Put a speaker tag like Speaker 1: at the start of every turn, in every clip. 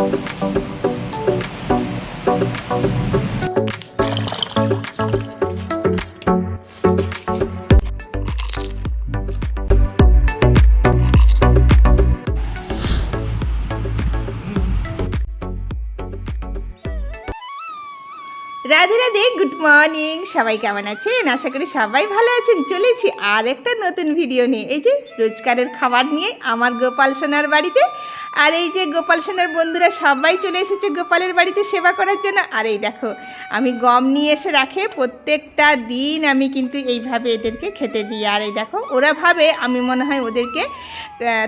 Speaker 1: Radhe Radhe, good morning. সবাই কেমন আছেন? আশা করি সবাই ভালো আছেন। চলেছি আর একটা নতুন ভিডিও নিয়ে, এই যে রোজকারের খাবার নিয়ে আমার গোপাল সোনার বাড়িতে। আর এই যে গোপাল সোনার বন্ধুরা সবাই চলে এসেছে গোপালের বাড়িতে সেবা করার জন্য। আর এই দেখো আমি গম নিয়ে এসে রাখে প্রত্যেকটা দিন আমি কিন্তু এইভাবে এদেরকে খেতে দিই। আর এই দেখো ওরা ভাবে আমি মনে হয় ওদেরকে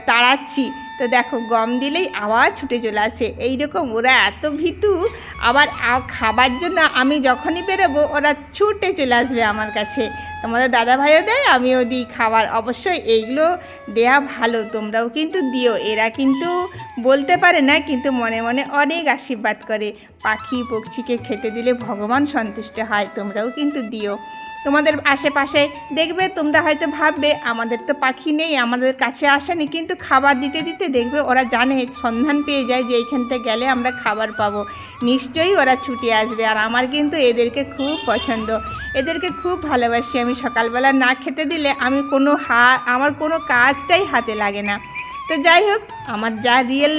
Speaker 1: তাড়াচ্ছি, তো দেখো গম দিলেই আবার ছুটে চলে আসে। এইরকম ওরা এত ভীতু, আবার খাবার জন্য আমি যখনই বেরোবো ওরা ছুটে চলে আসবে আমার কাছে। তোমাদের দাদা ভাইও দেয়, আমিও দিই খাবার। অবশ্যই এইগুলো দেয়া ভালো, তোমরাও কিন্তু দিও। এরা কিন্তু বলতে পারে না, কিন্তু মনে মনে অনেক আশীর্বাদ করে। পাখি পক্ষীকে খেতে দিলে ভগবান সন্তুষ্ট হয়, তোমরাও কিন্তু দিও। তোমাদের আশেপাশে দেখবে, তোমরা হয়তো ভাববে আমাদের তো পাখি নেই, আমাদের কাছে আসেনি, কিন্তু খাবার দিতে দিতে দেখবে ওরা জানে, সন্ধান পেয়ে যায় যে এইখানটা গেলে আমরা খাবার পাবো, নিশ্চয়ই ওরা ছুটে আসবে। আর আমার কিন্তু এদেরকে খুব পছন্দ, এদেরকে খুব ভালোবাসি। আমি সকালবেলা না খেতে দিলে আমার কোনো কাজটাই হাতে লাগে না। তো যাই হোক, আমার যা রিয়েল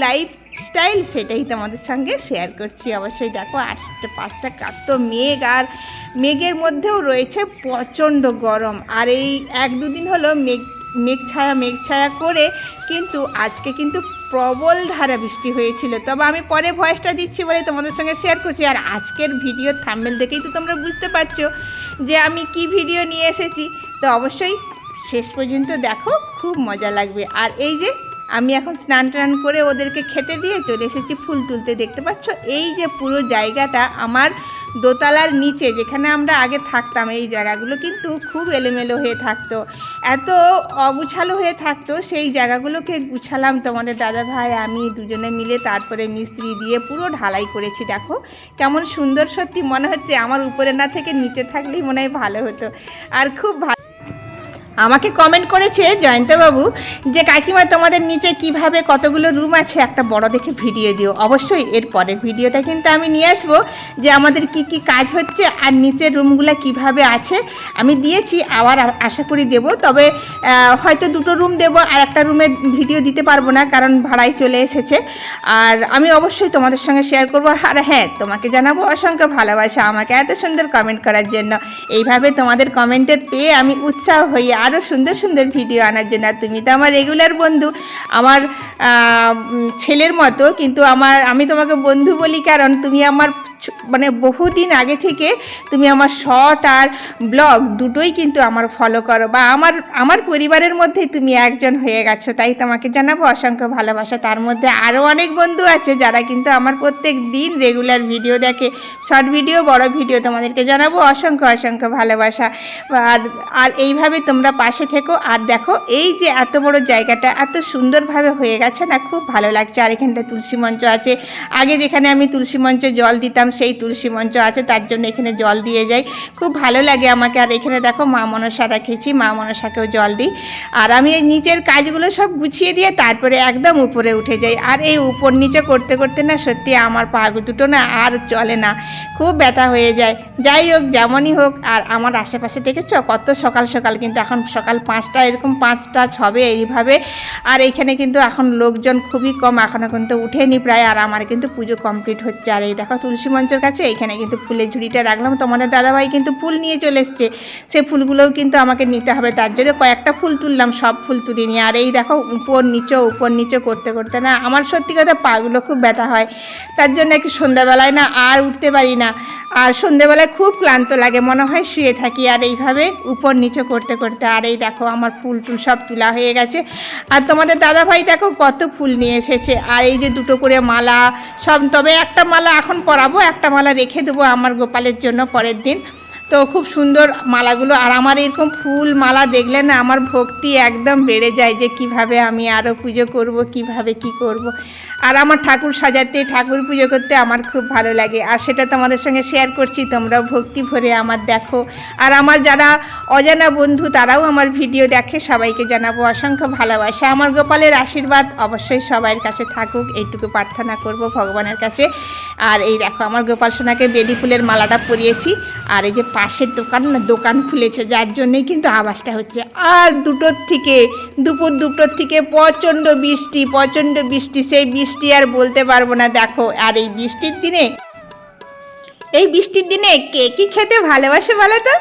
Speaker 1: লাইফ স্টাইল সেটাই তোমাদের সঙ্গে শেয়ার করছি। অবশ্যই দেখো পাঁচটা কাত মেঘ, আর মেঘের মধ্যেও রয়েছে প্রচণ্ড গরম। আর এই 1-2 দিন হলো মেঘ ছায়া করে, কিন্তু আজকে কিন্তু প্রবল ধারা বৃষ্টি হয়েছিল। তবে আমি পরে ভয়েসটা দিচ্ছি বলে তোমাদের সঙ্গে শেয়ার করছি। আর আজকের ভিডিওর থাম্বনেল দেখেই তো তোমরা বুঝতে পারছো যে আমি কি ভিডিও নিয়ে এসেছি। তো অবশ্যই শেষ পর্যন্ত দেখো, খুব মজা লাগবে। আর এই যে আমি এখন স্নান টান করে ওদেরকে খেতে দিয়ে চলে এসেছি ফুল তুলতে। দেখতে পাচ্ছ এই যে পুরো জায়গাটা আমার দোতলার নিচে যেখানে আমরা আগে থাকতাম, এই জায়গাগুলো কিন্তু খুব এলোমেলো হয়ে থাকতো, এত অগুছালো হয়ে থাকতো। সেই জায়গাগুলোকে গুছালাম তোমাদের দাদা ভাই আমি দুজনে মিলে, তারপরে মিস্ত্রি দিয়ে পুরো ঢালাই করেছি। দেখো কেমন সুন্দর, সত্যি মনে হচ্ছে আমার উপরে না থেকে নিচে থাকলেই মনে হয় ভালো হতো। আর খুব ভালো আমাকে কমেন্ট করেছে জয়ন্তবাবু যে কাকিমা তোমাদের নিচে কিভাবে কতগুলো রুম আছে, একটা বড় দেখে ভিডিও দিও। অবশ্যই এর পরের ভিডিওটা কিন্তু আমি নিয়ে আসবো যে আমাদের কি কি কাজ হচ্ছে আর নিচের রুমগুলো কিভাবে আছে। আমি দিয়েছি, আবার আশা করি দেব। তবে হয়তো 2টো রুম দেবো, আর একটা রুমের ভিডিও দিতে পারবো না কারণ ভাড়ায় চলে এসেছে। আর আমি অবশ্যই তোমাদের সঙ্গে শেয়ার করবো। আর হ্যাঁ, তোমাকে জানাবো অসংখ্য ভালোবাসা আমাকে এত সুন্দর কমেন্ট করার জন্য। এইভাবে তোমাদের কমেন্টের পেয়ে আমি উৎসাহ হই আরও সুন্দর সুন্দর ভিডিও আনার জন্য। তুমি তো আমার রেগুলার বন্ধু, আমার ছেলের মতো, কিন্তু আমি তোমাকে বন্ধু বলি কারণ তুমি আমার মানে বহুদিন আগে থেকে তুমি আমার শর্ট আর ব্লগ দুটোই কিন্তু আমার ফলো করো, বা আমার পরিবারের মধ্যেই তুমি একজন হয়ে গেছো। তাই তোমাকে জানাবো অসংখ্য ভালোবাসা। তার মধ্যে আরও অনেক বন্ধু আছে যারা কিন্তু আমার প্রত্যেক দিন রেগুলার ভিডিও দেখে, শর্ট ভিডিও বড় ভিডিও। তোমাদেরকে জানাবো অসংখ্য অসংখ্য ভালোবাসা। আর এইভাবে তোমরা পাশে থেকো। আর দেখো এই যে এত বড় জায়গাটা এত সুন্দরভাবে হয়ে গেছে না, খুব ভালো লাগছে। আর এখানটা তুলসী মঞ্চ আছে, আগে যেখানে আমি তুলসী মঞ্চে জল দিতাম সেই তুলসী মঞ্চ আছে, তার জন্য এখানে জল দিয়ে যাই, খুব ভালো লাগে আমাকে। আর এখানে দেখো মা মনসা রেখেছি, মা মনসাকেও জল দিই। আর আমি এই নিচের কাজগুলো সব গুছিয়ে দিয়ে তারপরে একদম উপরে উঠে যাই। আর এই উপর নিচে করতে করতে না সত্যি আমার পা দুটো না আর চলে না, খুব ব্যথা হয়ে যায়। যাই হোক, যেমনই হোক। আর আমার আশেপাশে দেখেছো কত সকাল সকাল, কিন্তু এখন সকাল 5টা, এরকম 5টা ছবে এইভাবে। আর এইখানে কিন্তু এখন লোকজন খুবই কম, এখনও কিন্তু উঠেনি প্রায়। আর আমার কিন্তু পুজো কমপ্লিট হচ্ছে। আর এই দেখো তুলসী মঞ্চের কাছে এইখানে কিন্তু ফুলের ঝুড়িটা রাখলাম। তোমাদের দাদাভাই কিন্তু ফুল নিয়ে চলে এসছে, সেই ফুলগুলোও কিন্তু আমাকে নিতে হবে, তার জন্য কয়েকটা ফুল তুললাম, সব ফুল তুলিনি। আর এই দেখো উপর নিচে করতে করতে না আমার সত্যি কথা পাগুলো খুব ব্যথা হয়, তার জন্য একটু সন্ধ্যাবেলায় না আর উঠতে পারি না। আর সন্ধ্যেবেলায় খুব ক্লান্ত লাগে, মনে হয় শুয়ে থাকি। আর এইভাবে উপর নিচে করতে করতে, আর এই দেখো আমার ফুল সব তোলা হয়ে গেছে। আর তোমাদের দাদাভাই দেখো কত ফুল নিয়ে এসেছে। আর এই যে 2টো করে মালা সব, তবে একটা মালা এখন পরাবো, একটা মালা রেখে দেবো আমার গোপালের জন্য পরের দিন। তো খুব সুন্দর মালাগুলো। আর আমার এরকম ফুল মালা দেখলে না আমার ভক্তি একদম বেড়ে যায় যে কিভাবে আমি আরও পুজো করব, কিভাবে কি করব। আর আমার ঠাকুর সাজাতে, ঠাকুর পুজো করতে আমার খুব ভালো লাগে। আর সেটা তোমাদের সঙ্গে শেয়ার করছি, তোমরাও ভক্তি ভরে আমার দেখো। আর আমার যারা অজানা বন্ধু তারাও আমার ভিডিও দেখে, সবাইকে জানাবো অসংখ্য ভালোবাসা। আমার গোপালের আশীর্বাদ অবশ্যই সবার কাছে থাকুক, এইটুকু প্রার্থনা করব ভগবানের কাছে। আর এই দেখো আমার গোপাল সোনাকে বেলি ফুলের মালাটা পরিয়েছি। আর এই যে পাশের দোকান খুলেছে, যার জন্যেই কিন্তু আওয়াজটা হচ্ছে। আর দুপুর দুটোর থেকে প্রচণ্ড বৃষ্টি, সেই বৃষ্টি আর বলতে পারবো না। দেখো, আর এই বৃষ্টির দিনে কে কি খেতে ভালোবাসে বলো তো?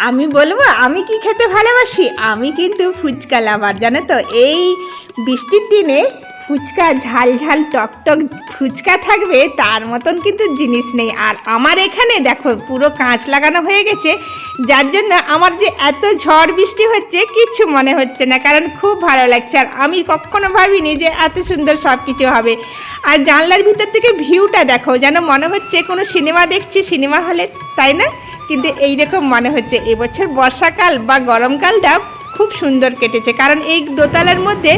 Speaker 1: আমি বলবো আমি কি খেতে ভালোবাসি। আমি কিন্তু ফুচকা লাভার, জানো তো। এই বৃষ্টির দিনে ফুচকা, ঝাল ঝাল টকটক ফুচকা থাকবে, তার মতন কিন্তু জিনিস নেই। আর আমার এখানে দেখো পুরো কাঁচ লাগানো হয়ে গেছে, যার জন্য আমার যে এত ঝড় বৃষ্টি হচ্ছে কিচ্ছু মনে হচ্ছে না, কারণ খুব ভালো লাগছে। আর আমি কখনো ভাবিনি যে এত সুন্দর সব কিছু হবে। আর জানলার ভিতর থেকে ভিউটা দেখো, যেন মনে হচ্ছে কোনো সিনেমা দেখছি সিনেমা হলে, তাই না? কিন্তু এইরকম মনে হচ্ছে এবছর বর্ষাকাল বা গরমকালটা খুব সুন্দর কেটেছে, কারণ এই দোতলার মধ্যে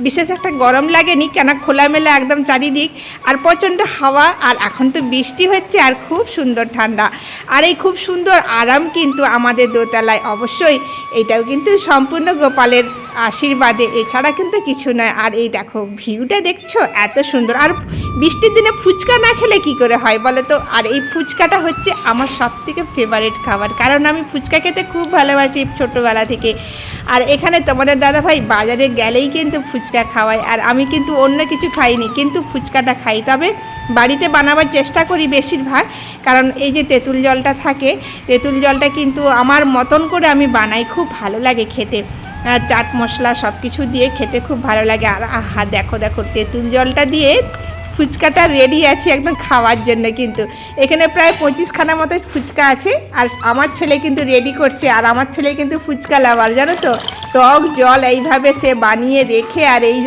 Speaker 1: বিশেষ একটা গরম লাগেনি, কেন খোলামেলা একদম চারিদিক, আর প্রচণ্ড হাওয়া। আর এখন তো বৃষ্টি হচ্ছে, আর খুব সুন্দর ঠান্ডা। আর এই খুব সুন্দর আরাম কিন্তু আমাদের দোতলায়। অবশ্যই এটাও কিন্তু সম্পূর্ণ গোপালের আশীর্বাদে, এছাড়া কিন্তু কিছু নয়। আর এই দেখো ভিউটা দেখছো এত সুন্দর। আর বৃষ্টির দিনে ফুচকা না খেলে কি করে হয় বলো তো? আর এই ফুচকাটা হচ্ছে আমার সবথেকে ফেভারিট খাবার, কারণ আমি ফুচকা খেতে খুব ভালোবাসি ছোটোবেলা থেকে। আর এখানে তোমাদের দাদাভাই বাজারে গেলেই কিন্তু ফুচকা খাওয়ায়, আর আমি কিন্তু অন্য কিছু খাইনি, কিন্তু ফুচকাটা খাই। তবে বাড়িতে বানাবার চেষ্টা করি বেশিরভাগ, কারণ এই যে তেঁতুল জলটা থাকে, তেঁতুল জলটা কিন্তু আমার মতন করে আমি বানাই, খুব ভালো লাগে খেতে। চাট মশলা সব কিছু দিয়ে খেতে খুব ভালো লাগে। আর আহা দেখো তেঁতুল জলটা দিয়ে ফুচকাটা রেডি আছে একদম খাওয়ার জন্য। কিন্তু এখানে প্রায় 25খানা মতো ফুচকা আছে, আর আমার ছেলে কিন্তু রেডি করছে। আর আমার ছেলে কিন্তু ফুচকা লাভার, জানো তো। টক জল এইভাবে সে বানিয়ে রেখে, আর এই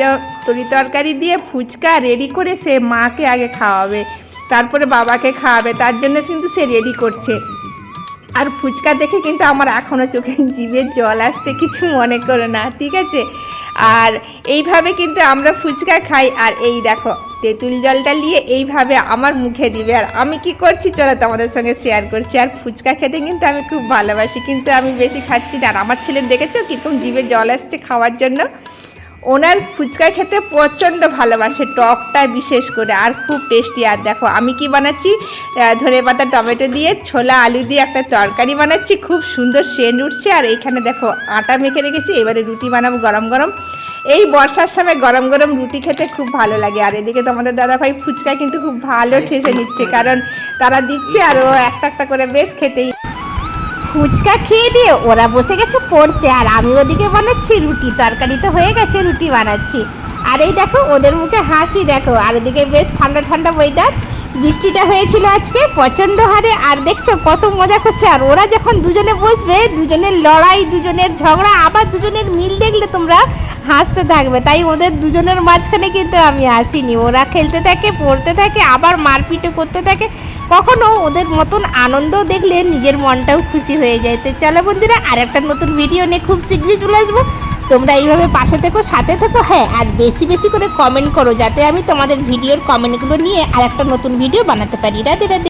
Speaker 1: তরি তরকারি দিয়ে ফুচকা রেডি করে সে মাকে আগে খাওয়াবে, তারপরে বাবাকে খাওয়াবে, তার জন্য কিন্তু সে রেডি করছে। আর ফুচকা দেখে কিন্তু আমার এখনও চোখে জিভের জল আসছে, কিছু মনে করো না, ঠিক আছে। আর এইভাবে কিন্তু আমরা ফুচকা খাই। আর এই দেখো তেঁতুল জলটা নিয়ে এইভাবে আমার মুখে দিবে, আর আমি কি করছি চলো তোমাদের সঙ্গে শেয়ার করছি। আর ফুচকা খেতে কিন্তু আমি খুব ভালোবাসি, কিন্তু আমি বেশি খাচ্ছি না। আর আমার ছেলে দেখেছো কীরকম জিভে জল আসছে খাওয়ার জন্য। ওনার ফুচকা খেতে প্রচণ্ড ভালোবাসে, টকটা বিশেষ করে, আর খুব টেস্টি। আর দেখো আমি কি বানাচ্ছি, ধনেপাতা টমেটো দিয়ে ছোলা আলু দিয়ে একটা তরকারি বানাচ্ছি, খুব সুন্দর সেন্ট উঠছে। আর এইখানে দেখো আটা মেখে রেখেছি, এবারে রুটি বানাবো গরম গরম। এই বর্ষার সময় গরম গরম রুটি খেতে খুব ভালো লাগে। আর এদিকে তোমাদের দাদাভাই ফুচকা কিন্তু খুব ভালো ঠেসে নিচ্ছে, কারণ তারা দিচ্ছে, আর ও একটা একটা করে বেশ খেতেই। ফুচকা খেয়ে দিয়ে ওরা বসে গেছে পড়তে, আর আমি ওদিকে বানাচ্ছি রুটি। তরকারি তো হয়ে গেছে, রুটি বানাচ্ছি। আর এই দেখো ওদের মুখে হাসি দেখো। আর ওদিকে বেশ ঠান্ডা ঠান্ডা ওয়েদার, বৃষ্টিটা হয়েছিল আজকে প্রচণ্ড হারে। আর দেখছো কত মজা করছে। আর ওরা যখন দুজনে বসবে, দুজনের লড়াই, দুজনের ঝগড়া, আবার দুজনের মিল দেখলে তোমরা হাসতে থাকবে। তাই ওদের দুজনের মাঝখানে কিন্তু আমি আসিনি। ওরা খেলতে থাকে, পড়তে থাকে, আবার মারপিটও করতে থাকে। কখনো ওদের মতন আনন্দ দেখলে নিজের মনটাও খুশি হয়ে যায়। তো চলো বন্ধুরা, আর একটা নতুন ভিডিও নিয়ে খুব শীঘ্রই চলে আসবো। তোমরা এইভাবে পাশে থেকো, সাথে থেকো। হ্যাঁ, আর বেশি বেশি করে কমেন্ট করো, যাতে আমি তোমাদের ভিডিওর কমেন্টগুলো নিয়ে আর একটা নতুন ভিডিও বানাতে পারি। রাধে রাধে।